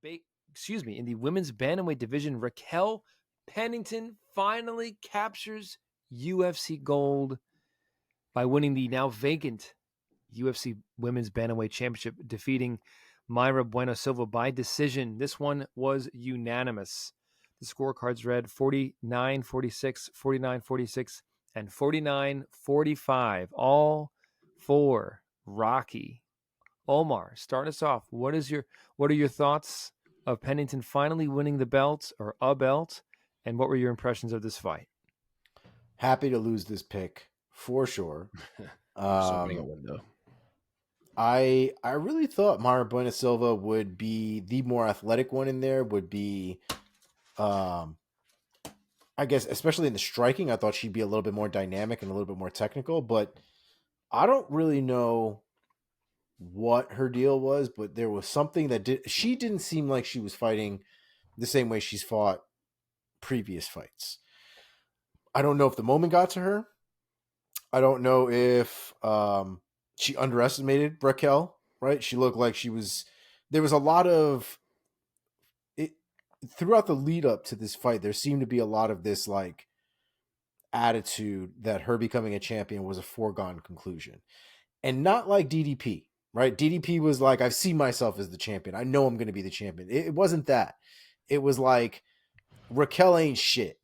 ba- in the women's bantamweight division, Raquel Pennington finally captures UFC gold by winning the now vacant UFC Women's Bantamweight Championship, defeating Mayra Bueno Silva by decision. This one was unanimous. The scorecards read 49-46, 49-46, and 49-45, all for Rocky. Omar, start us off. What are your thoughts of Pennington finally winning the belt or a belt, and what were your impressions of this fight? Happy to lose this pick for sure. Window. I really thought Mayra Bueno Silva would be the more athletic one in there, would be I guess especially in the striking, I thought she'd be a little bit more dynamic and a little bit more technical, but I don't really know what her deal was, but there was something that she didn't seem like she was fighting the same way she's fought previous fights. I don't know if the moment got to her. I don't know if she underestimated Raquel, right? She looked like there was a lot of it throughout the lead up to this fight. There seemed to be a lot of this like attitude that her becoming a champion was a foregone conclusion, and not like DDP, right? DDP was like, I see myself as the champion. I know I'm going to be the champion. It wasn't that. It was like, Raquel ain't shit.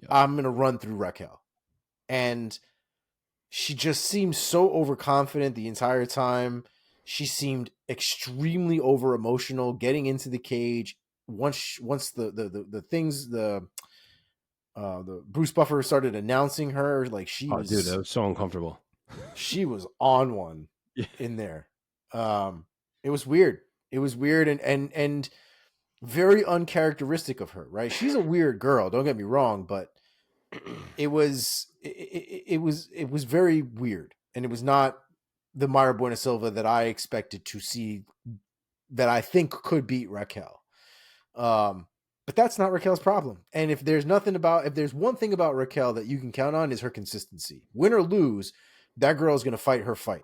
Yeah. I'm going to run through Raquel. And she just seemed so overconfident the entire time. She seemed extremely over emotional getting into the cage. Once the things, the Bruce Buffer started announcing her, like dude, that was so uncomfortable. She was on one in there. It was weird. It was weird and very uncharacteristic of her, right? She's a weird girl, don't get me wrong, but it was very weird, and it was not the Mayra Bueno Silva that I expected to see, that I think could beat Raquel. But that's not Raquel's problem. And if there's one thing about Raquel that you can count on, is her consistency. Win or lose, that girl is going to fight her fight.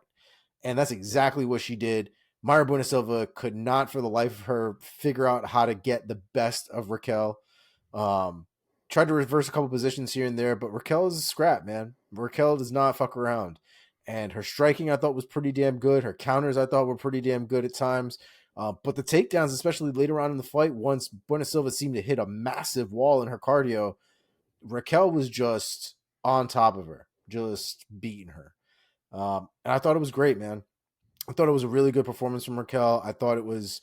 And that's exactly what she did. Mayra Bueno Silva could not for the life of her figure out how to get the best of Raquel. Tried to reverse a couple positions here and there, but Raquel is a scrap, man. Raquel does not fuck around. And her striking, I thought, was pretty damn good. Her counters, I thought, were pretty damn good at times. But the takedowns, especially later on in the fight, once Bueno Silva seemed to hit a massive wall in her cardio, Raquel was just on top of her, just beating her. And I thought it was great, man. I thought it was a really good performance from Raquel. I thought it was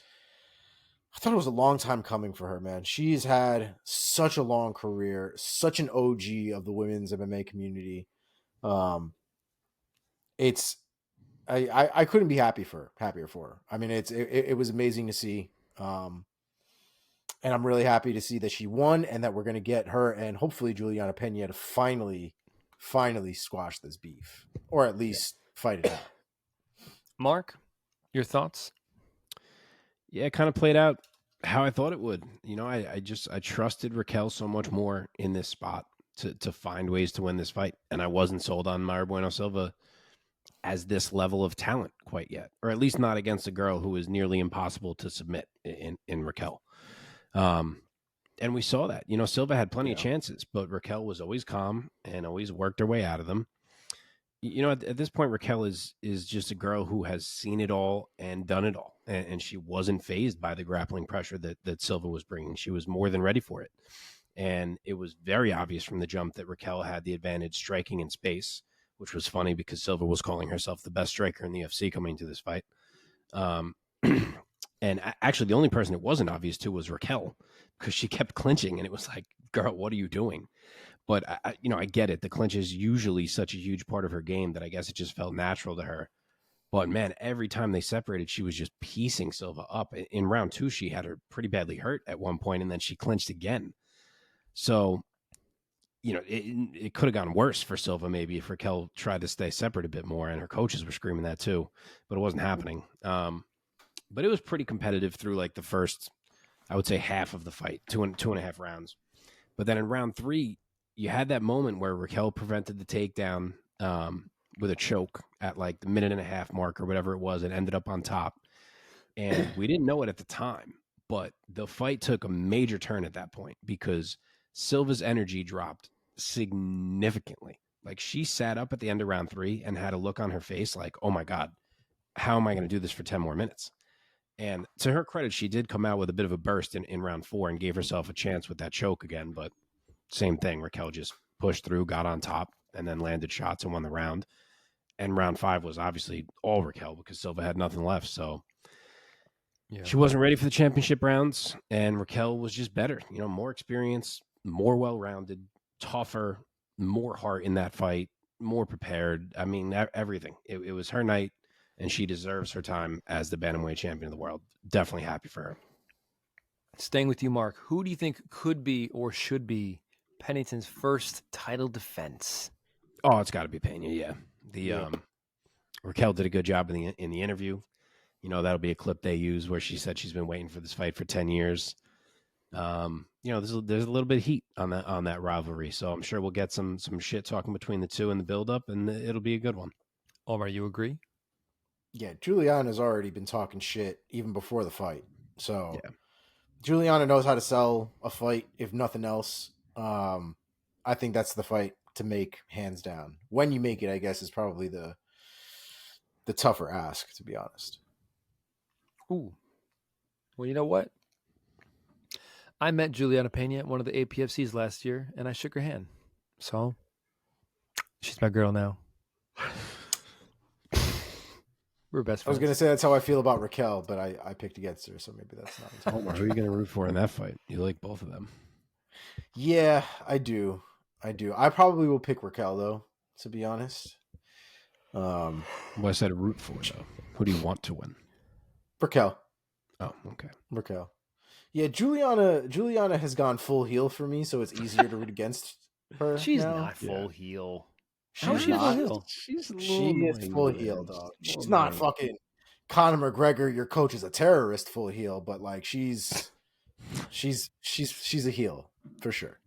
a long time coming for her, man. She's had such a long career, such an OG of the women's MMA community. I couldn't be happier for her. I mean, it was amazing to see. And I'm really happy to see that she won, and that we're going to get her and hopefully Juliana Pena to finally squash this beef, or at least fight it out. Mark, your thoughts? Yeah, it kind of played out how I thought it would. You know, I trusted Raquel so much more in this spot to find ways to win this fight. And I wasn't sold on Mayra Bueno Silva as this level of talent quite yet, or at least not against a girl who is nearly impossible to submit in Raquel. And we saw that. You know, Silva had plenty of chances, but Raquel was always calm and always worked her way out of them. You know, at this point, Raquel is just a girl who has seen it all and done it all. And she wasn't fazed by the grappling pressure that Silva was bringing. She was more than ready for it. And it was very obvious from the jump that Raquel had the advantage striking in space, which was funny because Silva was calling herself the best striker in the UFC coming to this fight. And actually, the only person it wasn't obvious to was Raquel, because she kept clinching. And it was like, girl, what are you doing? But, I get it. The clinch is usually such a huge part of her game that I guess it just felt natural to her. But, man, every time they separated, she was just piecing Silva up. In round 2, she had her pretty badly hurt at one point, and then she clinched again. So, you know, it could have gone worse for Silva maybe if Raquel tried to stay separate a bit more, and her coaches were screaming that too. But it wasn't happening. But it was pretty competitive through, like, the first, I would say, half of the fight, two and a half rounds. But then in round 3, you had that moment where Raquel prevented the takedown with a choke at like the minute and a half mark or whatever it was, and ended up on top. And we didn't know it at the time, But the fight took a major turn at that point because Silva's energy dropped significantly. Like, she sat up at the end of round 3 and had a look on her face like, oh my God, how am I going to do this for 10 more minutes? And to her credit, she did come out with a bit of a burst in round 4 and gave herself a chance with that choke again. But same thing, Raquel just pushed through, got on top, and then landed shots and won the round. And round 5 was obviously all Raquel because Silva had nothing left. So she wasn't ready for the championship rounds, and Raquel was just better. More experience, more well-rounded, tougher, more heart in that fight, more prepared. I mean, everything. It was her night, and she deserves her time as the bantamweight champion of the world. Definitely happy for her. Staying with you, Mark, who do you think could be or should be Pennington's first title defense? Oh, it's got to be Pena, yeah. Raquel did a good job in the interview. That'll be a clip they use where she said she's been waiting for this fight for 10 years. There's a little bit of heat on that rivalry, so I'm sure we'll get some shit talking between the two in the build-up, and it'll be a good one. Omar, you agree? Yeah, Juliana's already been talking shit even before the fight. So Juliana knows how to sell a fight, if nothing else. I think that's the fight to make, hands down. When you make it, I guess, is probably the tougher ask, to be honest. Ooh. Well, you know what? I met Juliana Pena at one of the APFCs last year, and I shook her hand. So, she's my girl now. We're best friends. I was going to say that's how I feel about Raquel, but I picked against her, so maybe that's not entirely Omar, who are you going to root for in that fight? You like both of them. Yeah, I do. I probably will pick Raquel, though, to be honest. Well, I said root for, though. Who do you want to win? Raquel. Oh, okay. Raquel. Yeah, Juliana has gone full heel for me, so it's easier to root against her. She's now. not full heel. She's She not. full heel? She is full heel, dog. She's not fucking Conor McGregor. Your coach is a terrorist. Full heel, but like she's a heel for sure.